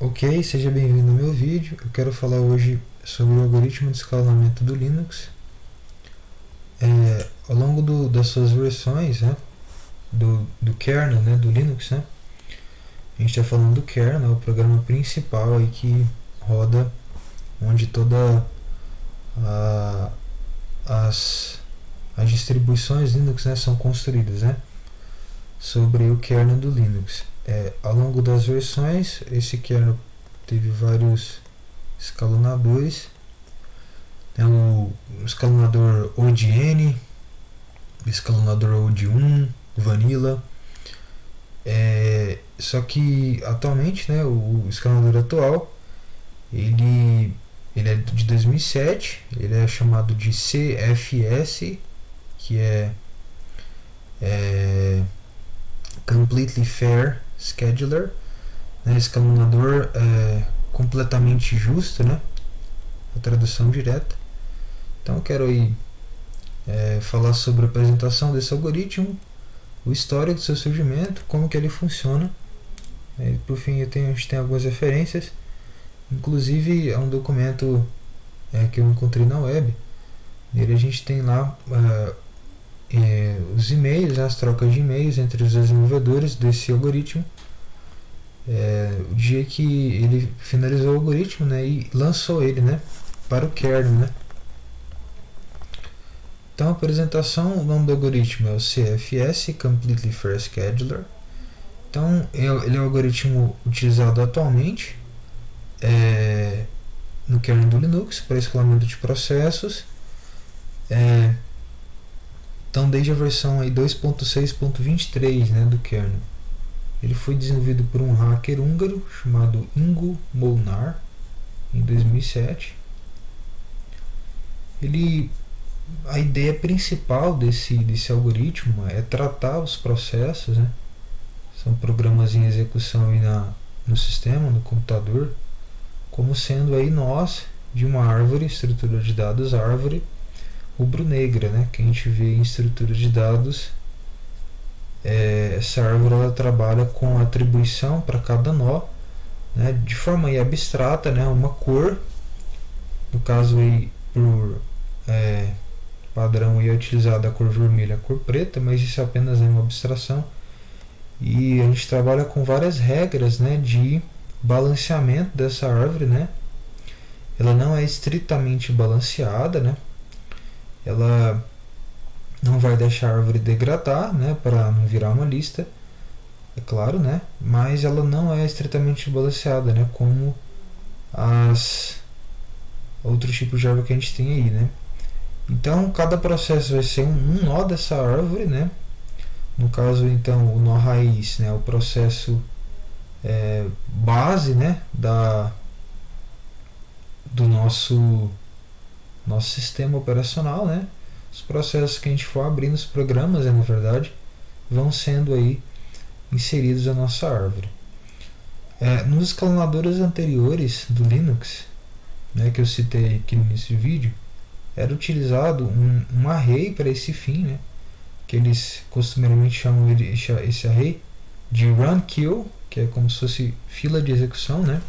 Ok, seja bem-vindo ao meu vídeo. Eu quero falar hoje sobre o algoritmo de escalonamento do Linux. Ao longo das suas versões, né, do kernel, né, do Linux, né, a gente está falando do kernel, o programa principal aí que roda, onde toda a, as, as distribuições Linux, né, são construídas, né, sobre o kernel do Linux. Ao longo das versões, esse kernel teve vários escalonadores. Tem o escalonador ODN, o escalonador OD1, Vanilla. Só que atualmente, né, o escalonador atual ele é de 2007, ele é chamado de CFS, que é Completely Fair Scheduler, né, escalonador completamente justo, né, a tradução direta. Então eu quero aí falar sobre a apresentação desse algoritmo, o histórico do seu surgimento, como que ele funciona. Por fim, a gente tem algumas referências, inclusive é um documento que eu encontrei na web. Nele a gente tem lá os e-mails, as trocas de e-mails entre os desenvolvedores desse algoritmo, o dia que ele finalizou o algoritmo, né, e lançou ele, né, para o kernel, né. Então, a apresentação, o nome do algoritmo é o CFS, Completely Fair Scheduler. Então, ele é um algoritmo utilizado atualmente no kernel do Linux para escalamento de processos. Então, desde a versão 2.6.23, né, do kernel. Ele foi desenvolvido por um hacker húngaro chamado Ingo Molnár em 2007. A ideia principal desse algoritmo é tratar os processos, né? São programas em execução aí no sistema, no computador, como sendo aí nós de uma árvore, estrutura de dados árvore rubro-negra, né? Que a gente vê em estrutura de dados. Essa árvore ela trabalha com atribuição para cada nó, né? De forma aí abstrata, né? Uma cor, no caso aí por padrão é utilizada a cor vermelha, a cor preta, mas isso apenas é uma abstração. E a gente trabalha com várias regras, né, de balanceamento dessa árvore, né. Ela não é estritamente balanceada, né. Ela não vai deixar a árvore degradar, né, para não virar uma lista, é claro, né, mas ela não é estritamente balanceada, né, como as outros tipos de árvore que a gente tem aí, né. Então, cada processo vai ser um nó dessa árvore, né? No caso, então, o nó raiz, né? O processo base, né? Do nosso sistema operacional, né? Os processos que a gente for abrindo, os programas, na verdade, vão sendo aí inseridos na nossa árvore. Nos escalonadores anteriores do Linux, né? Que eu citei aqui no início do vídeo, era utilizado um array para esse fim, né? Que eles costumeiramente chamam esse array de run kill, que é como se fosse fila de execução, né?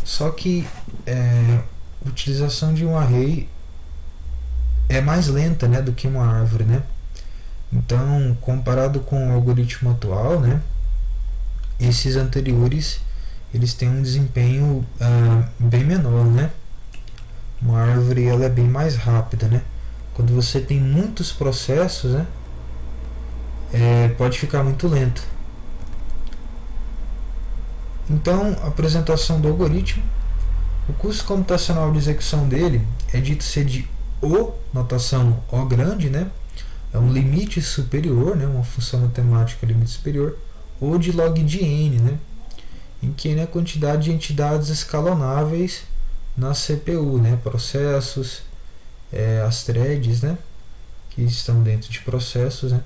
Só que a utilização de um array é mais lenta, né, do que uma árvore, né? Então, comparado com o algoritmo atual, né, esses anteriores eles têm um desempenho bem menor, né? Uma árvore ela é bem mais rápida, né? Quando você tem muitos processos, né, pode ficar muito lento. Então, a apresentação do algoritmo, o custo computacional de execução dele é dito ser de O, notação O grande, né? É um limite superior, né? Uma função matemática limite superior, ou de log de n, né? Em que é a quantidade de entidades escalonáveis na CPU, né? Processos, as threads, né? Que estão dentro de processos, né?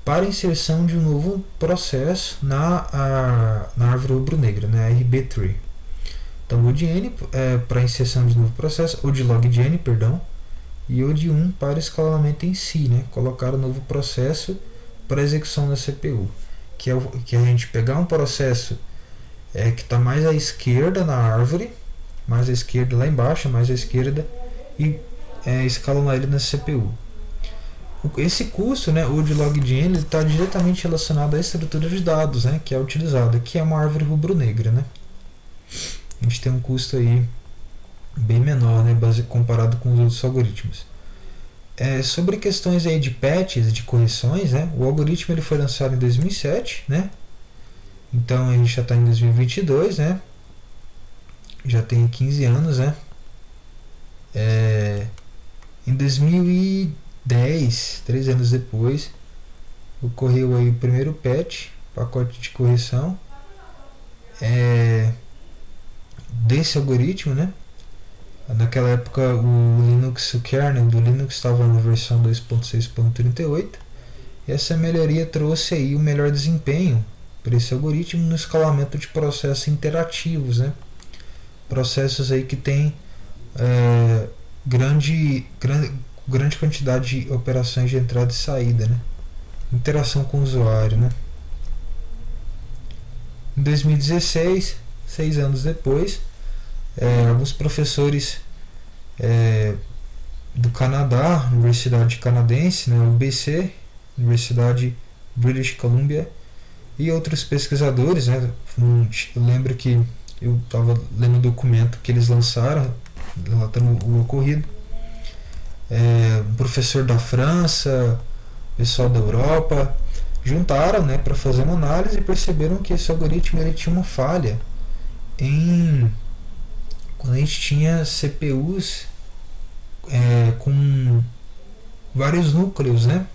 Para a inserção de um novo processo na árvore rubro-negra, né? RB-tree. Então, o de n para a inserção de um novo processo, ou de log de n, perdão, e o de 1 para o escalonamento em si, né? Colocar o novo processo para execução na CPU, que é a gente pegar um processo que está mais à esquerda na árvore, mais à esquerda lá embaixo, mais à esquerda, e escalonar ele na CPU. Esse custo, né, o de log-gen, está diretamente relacionado à estrutura de dados, né, que é utilizada, que é uma árvore rubro-negra, né. A gente tem um custo aí bem menor, né, comparado com os outros algoritmos. Sobre questões aí de patches, de correções, né, o algoritmo ele foi lançado em 2007, né, então a gente já está em 2022, né, já tem 15 anos, né. Em 2010, 3 anos depois, ocorreu aí o primeiro patch, pacote de correção desse algoritmo, né. Naquela época o Linux, o kernel do Linux estava na versão 2.6.38 e essa melhoria trouxe aí o melhor desempenho para esse algoritmo no escalamento de processos interativos, né? Processos aí que tem grande quantidade de operações de entrada e saída, né? Interação com o usuário, né? Em 2016, 6 anos depois, alguns professores do Canadá, Universidade Canadense, né, UBC, Universidade British Columbia, e outros pesquisadores, né, eu lembro que eu estava lendo o documento que eles lançaram, relatando o ocorrido, um professor da França, pessoal da Europa, juntaram, né, para fazer uma análise e perceberam que esse algoritmo ele tinha uma falha quando a gente tinha CPUs com vários núcleos, né,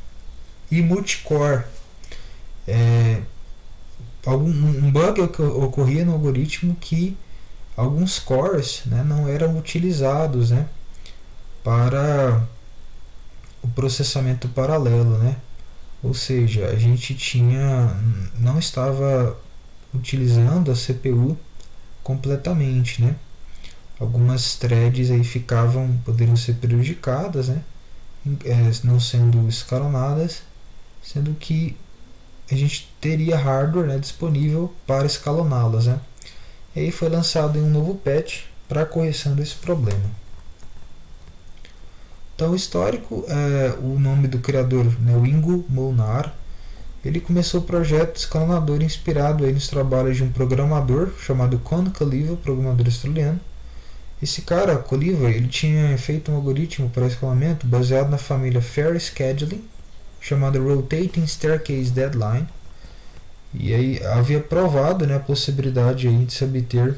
e multicore. Um bug que ocorria no algoritmo que alguns cores, né, não eram utilizados, né, para o processamento paralelo, né? Ou seja, a gente não estava utilizando a CPU completamente, né? Algumas threads aí poderiam ser prejudicadas, né? Não sendo escalonadas, sendo que a gente teria hardware, né, disponível para escaloná-las, né? E aí foi lançado um novo patch para a correção desse problema. Então, o histórico, o nome do criador, né, o Ingo Molnar, ele começou o projeto escalonador inspirado aí nos trabalhos de um programador chamado Con Caliva, programador australiano. Esse cara, Caliva, ele tinha feito um algoritmo para escalamento baseado na família Fair Scheduling, chamado Rotating Staircase Deadline, e aí havia provado, né, a possibilidade aí de se obter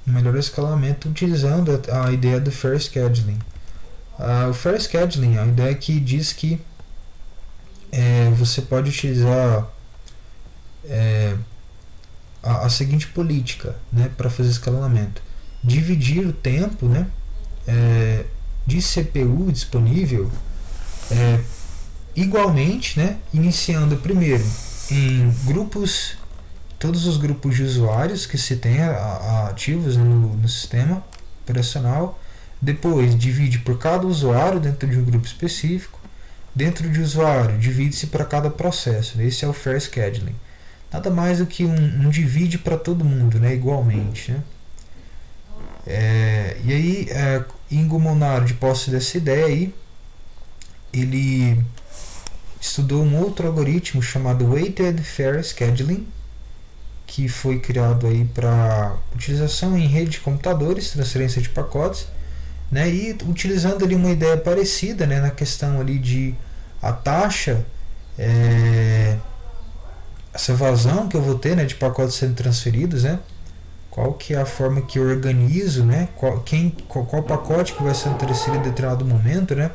um melhor escalamento utilizando a ideia do Fair Scheduling. O Fair Scheduling é a ideia que diz que você pode utilizar a seguinte política, né, para fazer escalonamento: dividir o tempo, né, de CPU disponível igualmente, né, iniciando primeiro em grupos, todos os grupos de usuários que se tem ativos no sistema operacional. Depois divide por cada usuário dentro de um grupo específico. Dentro de usuário, divide-se para cada processo. Esse é o Fair Scheduling. Nada mais do que um divide para todo mundo, né, igualmente, né? E aí, Ingo Molnar, de posse dessa ideia aí, ele estudou um outro algoritmo chamado Weighted Fair Scheduling, que foi criado aí para utilização em rede de computadores, transferência de pacotes, né, e utilizando ali uma ideia parecida, né, na questão ali de a taxa, essa vazão que eu vou ter, né, de pacotes sendo transferidos, né, qual que é a forma que eu organizo, né, qual pacote que vai ser transferido em determinado momento, né,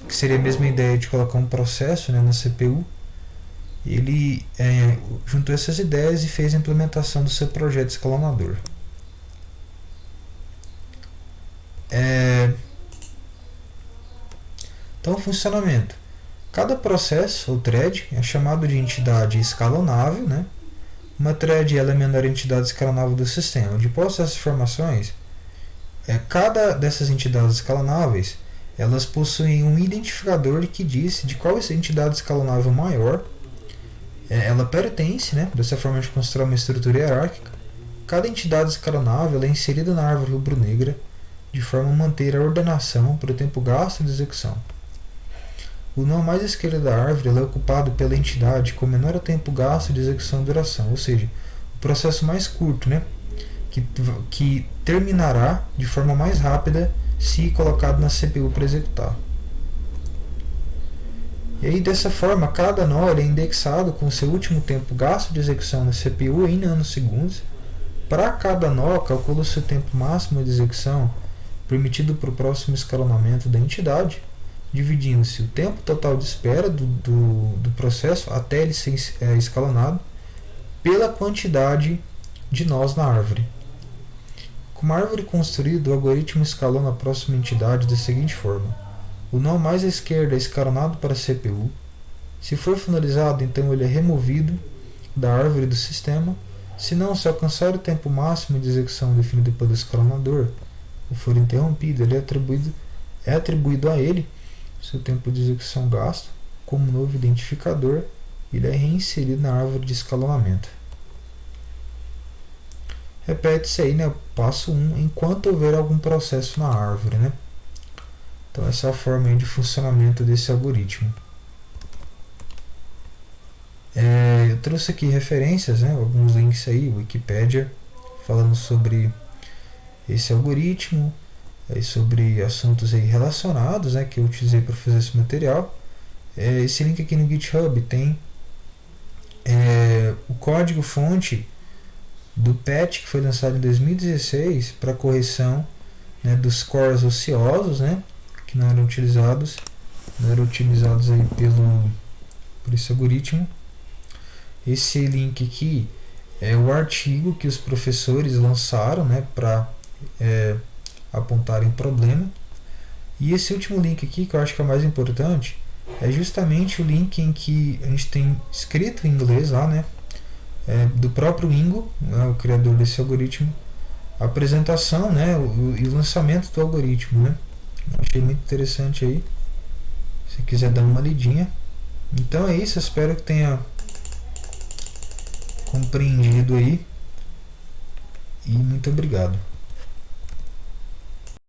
que seria a mesma ideia de colocar um processo, né, na CPU. Ele juntou essas ideias e fez a implementação do seu projeto escalonador. Então, o funcionamento: cada processo ou thread é chamado de entidade escalonável, né? Uma thread ela é a menor entidade escalonável do sistema. Depois dessas informações, cada dessas entidades escalonáveis elas possuem um identificador que diz de qual entidade escalonável maior ela pertence, né? Dessa forma a gente constrói uma estrutura hierárquica. cada entidade escalonável é inserida na árvore rubro-negra de forma a manter a ordenação para o tempo gasto de execução. O nó mais à esquerda da árvore é ocupado pela entidade com menor tempo gasto de execução e duração, ou seja, o processo mais curto, né? que terminará de forma mais rápida se colocado na CPU para executar. E aí, dessa forma, cada nó é indexado com seu último tempo gasto de execução na CPU em nanosegundos. Para cada nó, calcula-se o tempo máximo de execução permitido para o próximo escalonamento da entidade, dividindo-se o tempo total de espera do processo até ele ser escalonado pela quantidade de nós na árvore. Com uma árvore construída, o algoritmo escalona a próxima entidade da seguinte forma: o nó mais à esquerda é escalonado para a CPU. Se for finalizado, então ele é removido da árvore do sistema. Se não, se alcançar o tempo máximo de execução definido pelo escalonador ou for interrompido, ele é atribuído a ele seu tempo de execução gasto como novo identificador e ele é reinserido na árvore de escalonamento. Repete-se aí, né, passo 1, enquanto houver algum processo na árvore, né? Então essa é a forma aí de funcionamento desse algoritmo. Eu trouxe aqui referências, né, alguns links aí, Wikipedia, falando sobre esse algoritmo, sobre assuntos aí relacionados, né, que eu utilizei para fazer esse material. Esse link aqui no GitHub tem o código-fonte do patch que foi lançado em 2016 para correção, né, dos cores ociosos, né, que não eram utilizados aí por esse algoritmo. Esse link aqui é o artigo que os professores lançaram, né, para apontarem o problema. E esse último link aqui, que eu acho que é o mais importante, é justamente o link em que a gente tem escrito em inglês lá, né, do próprio Ingo, né, o criador desse algoritmo, a apresentação, né, e o lançamento do algoritmo, né. Eu achei muito interessante aí, se quiser dar uma lidinha. Então é isso, espero que tenha compreendido aí e muito obrigado.